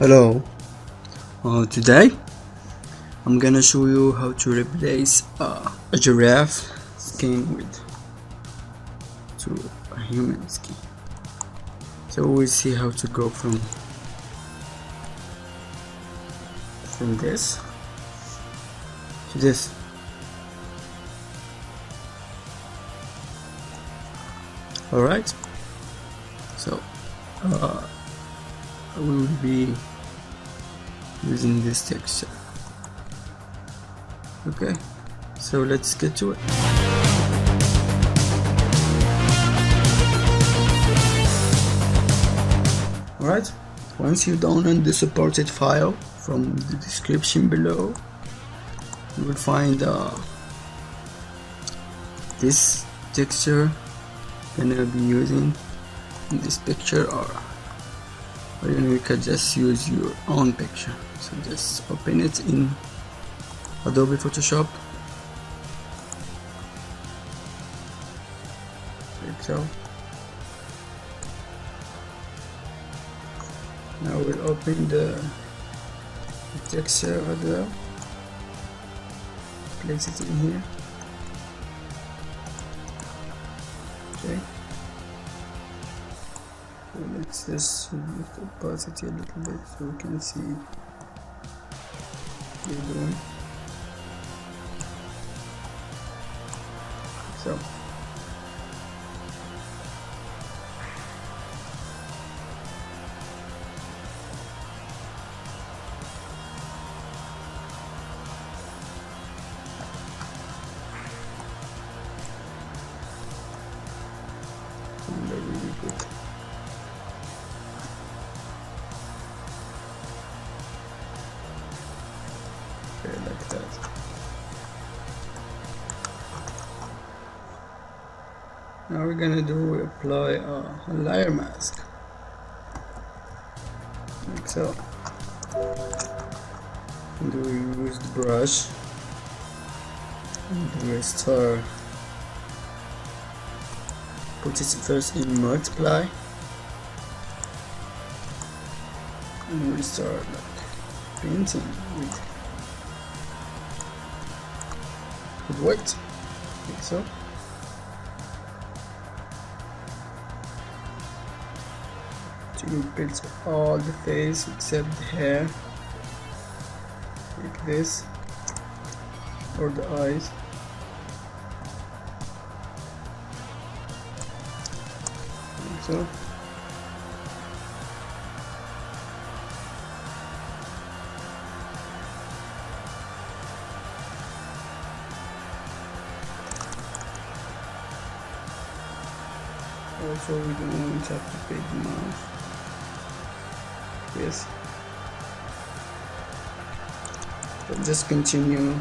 Hello. Today I'm gonna show you how to replace a giraffe skin to a human skin. So we'll see how to go from this to this. Alright, so we will be using this texture. Okay, so let's get to it. Alright, once you download the supported file from the description below, you will find this texture gonna be using in this picture, or you can just use your own picture. So just open it in Adobe Photoshop, like so. Now we'll open the texture as well, place it in here. Okay, so let's just reduce the opacity a little bit so we can see what we're doing. So really good. Okay, like that. Now we're gonna apply a layer mask, like so. And we use the brush and we start. Put it first in multiply, and we start like painting with white, like so. To build all the face except the hair, like this, or the eyes. So also we don't have to big mouth. Yes. So just continue.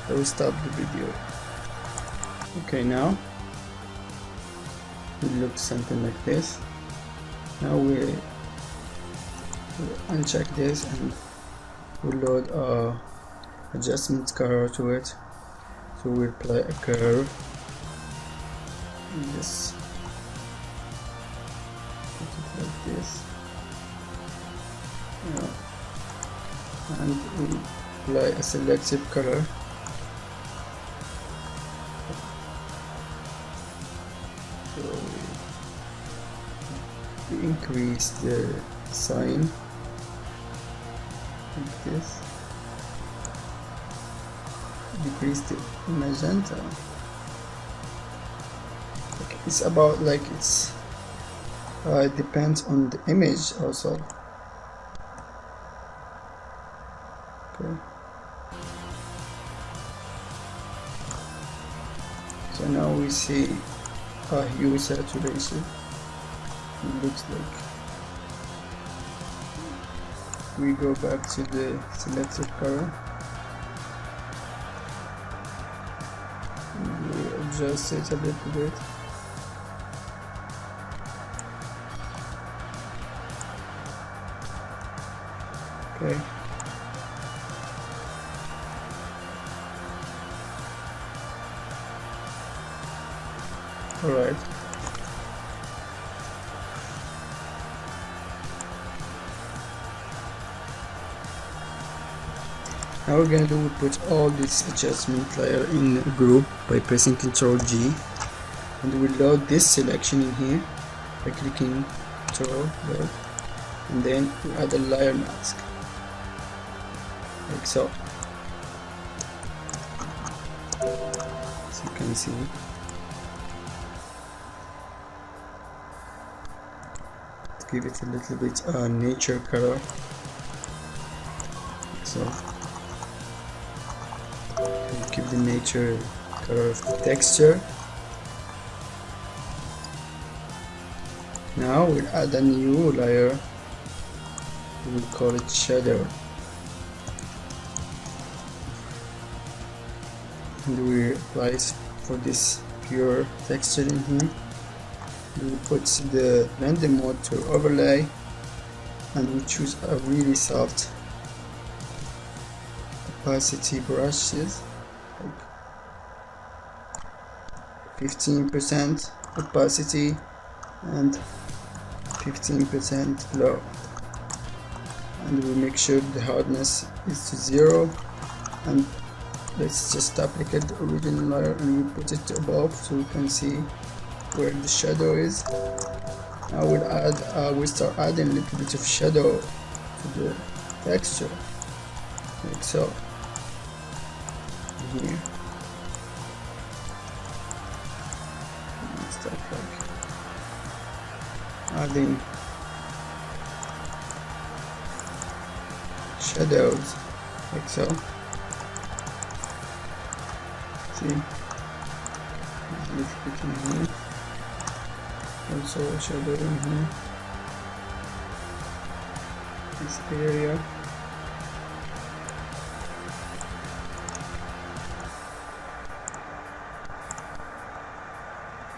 I will stop the video. Okay, now it looks something like this. Now we'll uncheck this and we'll load adjustment color to it. So we'll apply a curve and just put it like this. And we'll apply a selective color. So we increase the sign like this, decrease the magenta. Okay, it's about like it depends on the image also. Okay. So now we see hue saturation. It looks like we go back to the selected color and we adjust it a little bit. Okay. Alright. Now we're gonna do, we put all this adjustment layer in a group by pressing Ctrl G, and we load this selection in here by clicking Ctrl load, and then we add a layer mask like so. As you can see, to give it a little bit nature color like so. Give the nature color of the texture. Now we'll add a new layer, we'll call it shadow, and we apply it for this pure texture in here. We put the random mode to overlay, and we choose a really soft opacity brushes, like 15% opacity and 15% low, and we make sure the hardness is to 0, and let's just applicate the original layer and we put it above so we can see where the shadow is. Now we'll add, we start adding a little bit of shadow to the texture like so. Here and start like adding shadows like so. See, there's a little bit in here, also a shadow in here, this area.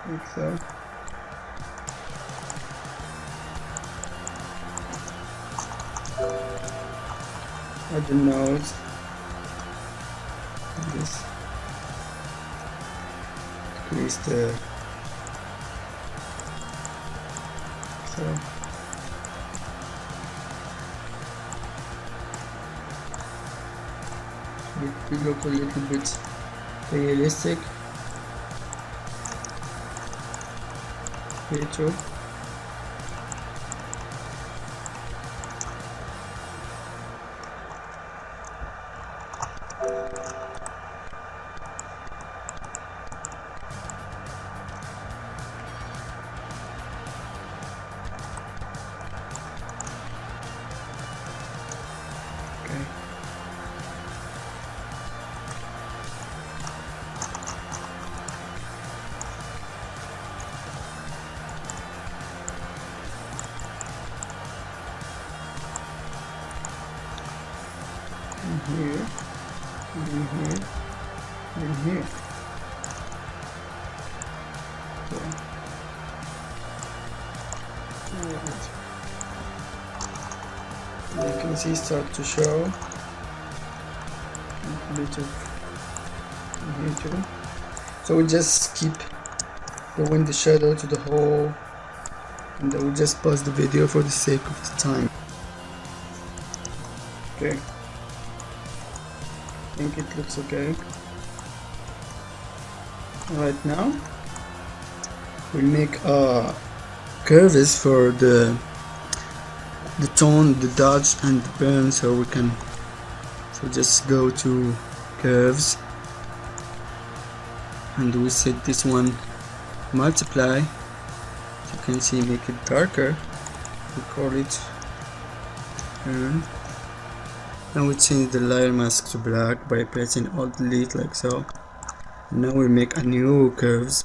Like so. Add the nose. This decrease the so. It look a little bit realistic. Here too. Here, and then here, and then here. Okay. Alright. You can see start to show a bit of here too. So we just keep going the shadow to the whole, and then we just pause the video for the sake of the time. Okay. I think it looks okay. Right now we'll make curves for the tone, the dodge and the burn, so we can just go to curves and we set this one multiply, as you can see, make it darker. We call it burn. Now we change the layer mask to black by pressing Alt Delete like so. Now we make a new curves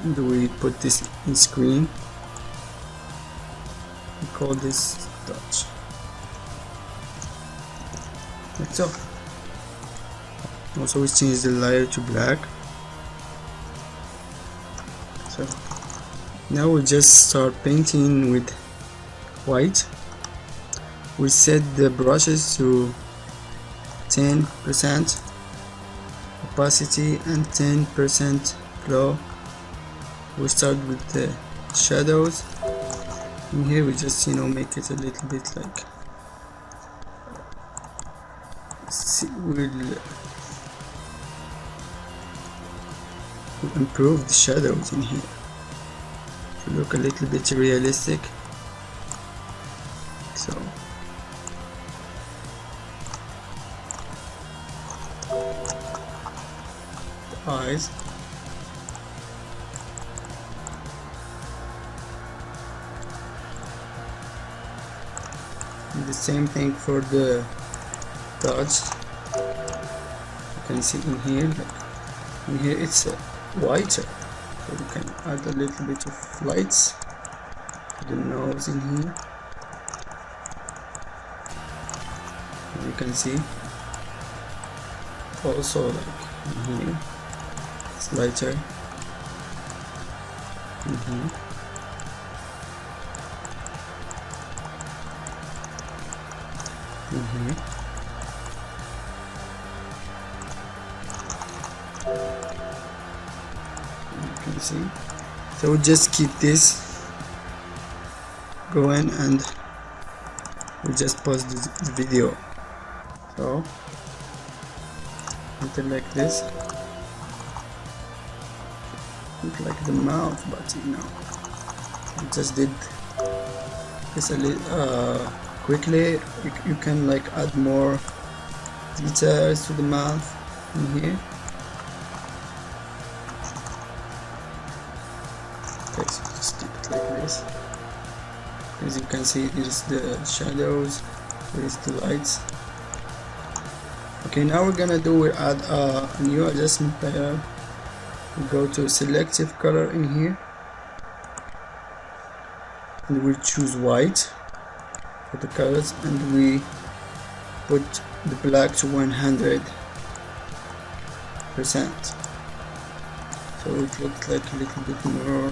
and we put this in screen. We call this dodge like so. Also we change the layer to black. So now we just start painting with white. We set the brushes to 10% opacity and 10% flow. We start with the shadows, and here we just make it a little bit like we'll improve the shadows in here to look a little bit realistic. So the eyes. And the same thing for the dots. You can see in here, like in here it's whiter, so we can add a little bit of lights to the nose in here. And you can see also like in here it's lighter in here. You can see, so we'll just keep this going and we'll just pause the video. So something like this, look like the mouth, but you know, we just did this a little quickly. You can like add more details to the mouth in here. Okay, so just keep it like this. As you can see, there's the shadows, there's the lights. Okay, now we're gonna we'll add a new adjustment layer. We go to selective color in here and we'll choose white for the colors, and we put the black to 100%, so it looks like a little bit more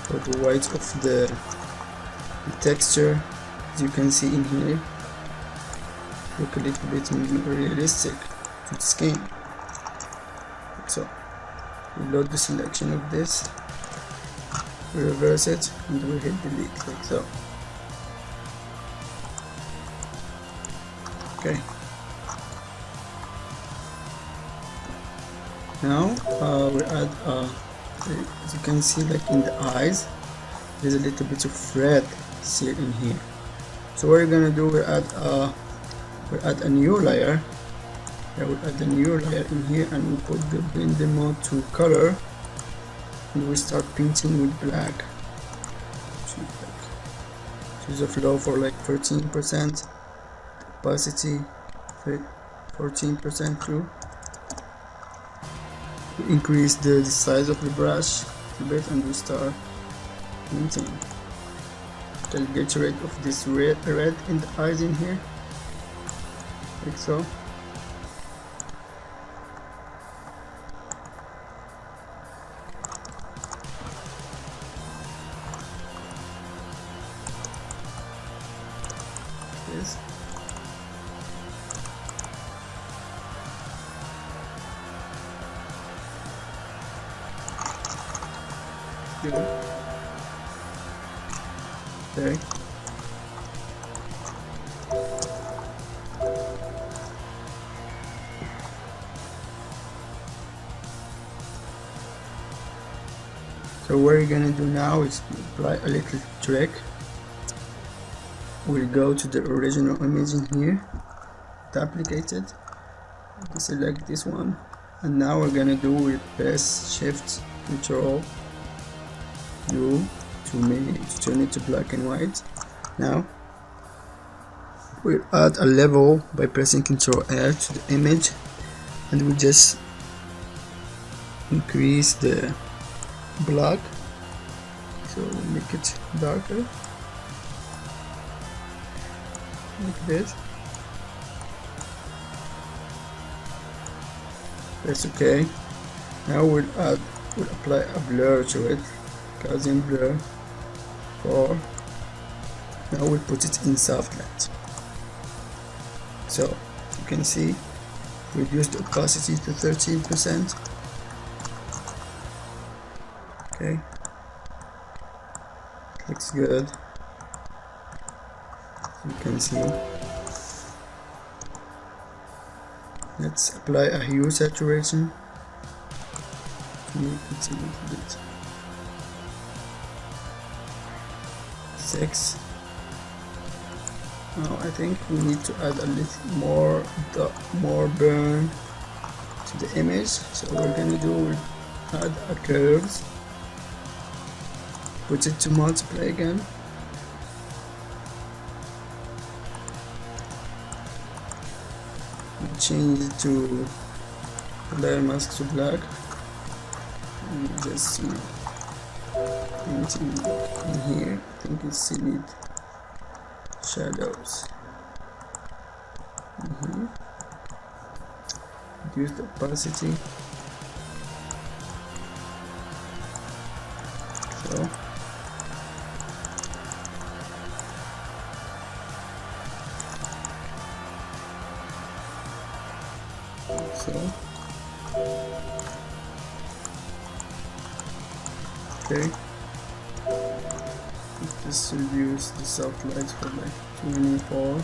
for the white of the texture. As you can see in here, look a little bit more realistic to the skin. So we load the selection of this, we reverse it, and we hit delete like so. Okay. Now we add as you can see, like in the eyes, there's a little bit of red still in here. So what we're gonna do, we add a new layer. Yeah, we add a new layer in here, and we put the blend mode to color, and we start painting with black. Choose a flow for like 13%. Opacity 14% too. We increase the size of the brush a bit, and we start painting. I'll get rid of this red in the eyes in here, like so. This. Good. Okay. So what we're gonna do now is apply a little trick. We'll go to the original image in here, duplicate it, select this one, and now we're gonna do with press Shift Control U to turn it to black and white. Now we'll add a level by pressing Control L to the image, and we just increase the black, so we'll make it darker like this. That's okay. Now we'll apply a blur to it, Gaussian blur for. Now we'll put it in soft light. So you can see, reduce the opacity to 13%. Okay, looks good. You can see. Let's apply a hue saturation. Make it a little bit 6. Now I think we need to add a little more burn to the image. So what we're gonna do, we'll add a curves, put it to multiply again. Change it to layer mask to black, and just paint in here. I think you still need shadows. Reduce the opacity. So okay, just reduce the soft lights for like 24.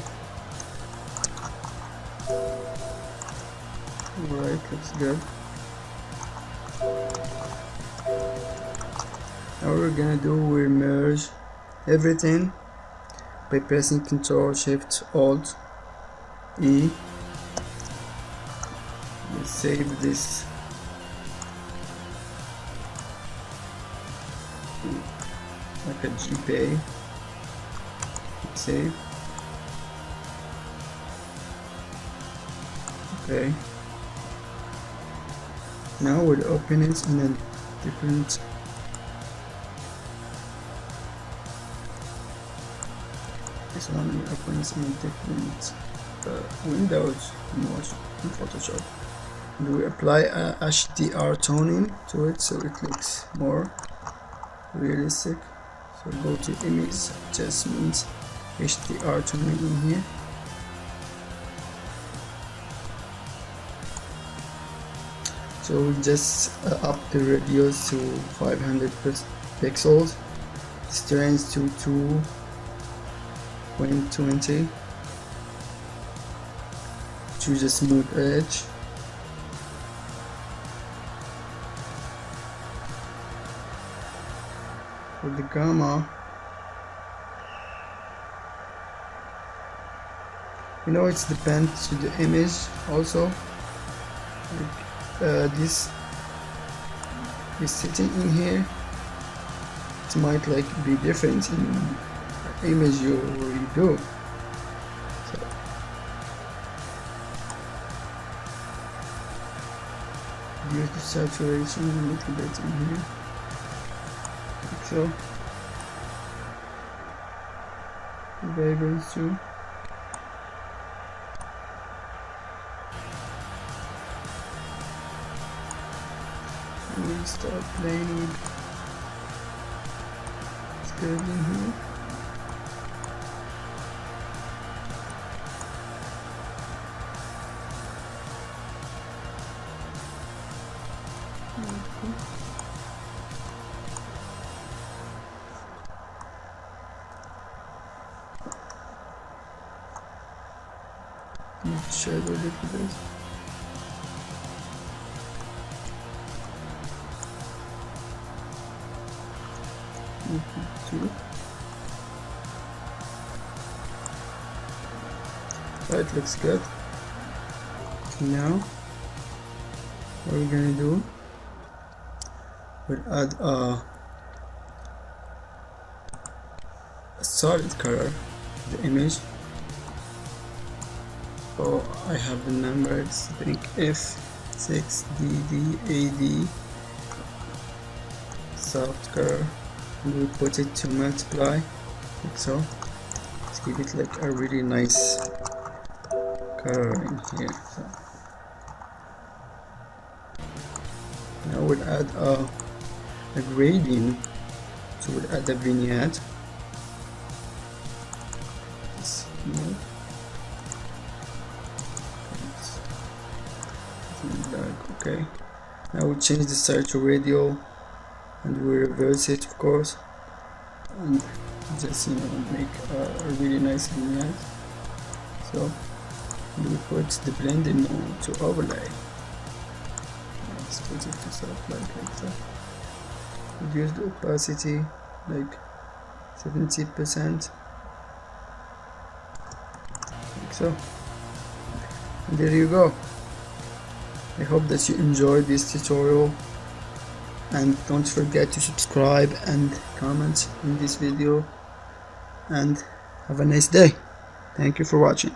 Alright, looks good. Now what we're gonna do, we'll merge everything by pressing Ctrl Shift Alt E. We'll save this like a JPEG. Save. Okay. Now we'll open it in a different this one will open it in a different Windows in Photoshop. And we apply a HDR toning to it so it looks more realistic. So go to image adjustments, HDR toning in here. So we just up the radius to 500 pixels, strength to 2.20, choose a smooth edge, for the gamma, it depends to the image also. This is sitting in here, it might be different in the image you do. So use the saturation a little bit in here, like so. Vibrance too. We start playing with curves in here. Shadow a little bit. That looks good. Now what we're gonna do, we'll add a solid color to the image. Oh, I have the numbers, I think F6DDAD soft color, and we put it to multiply, like so. Let's give it a really nice color in here. So now we'll add a gradient, so we'll add a vignette. Okay, now we change the search radial and we reverse it, of course, and just make a really nice vignette. So we put the blending mode to overlay. Let's put it to soft like that. Reduce the opacity like 70%, like so. And there you go. I hope that you enjoyed this tutorial, and don't forget to subscribe and comment in this video, and have a nice day. Thank you for watching.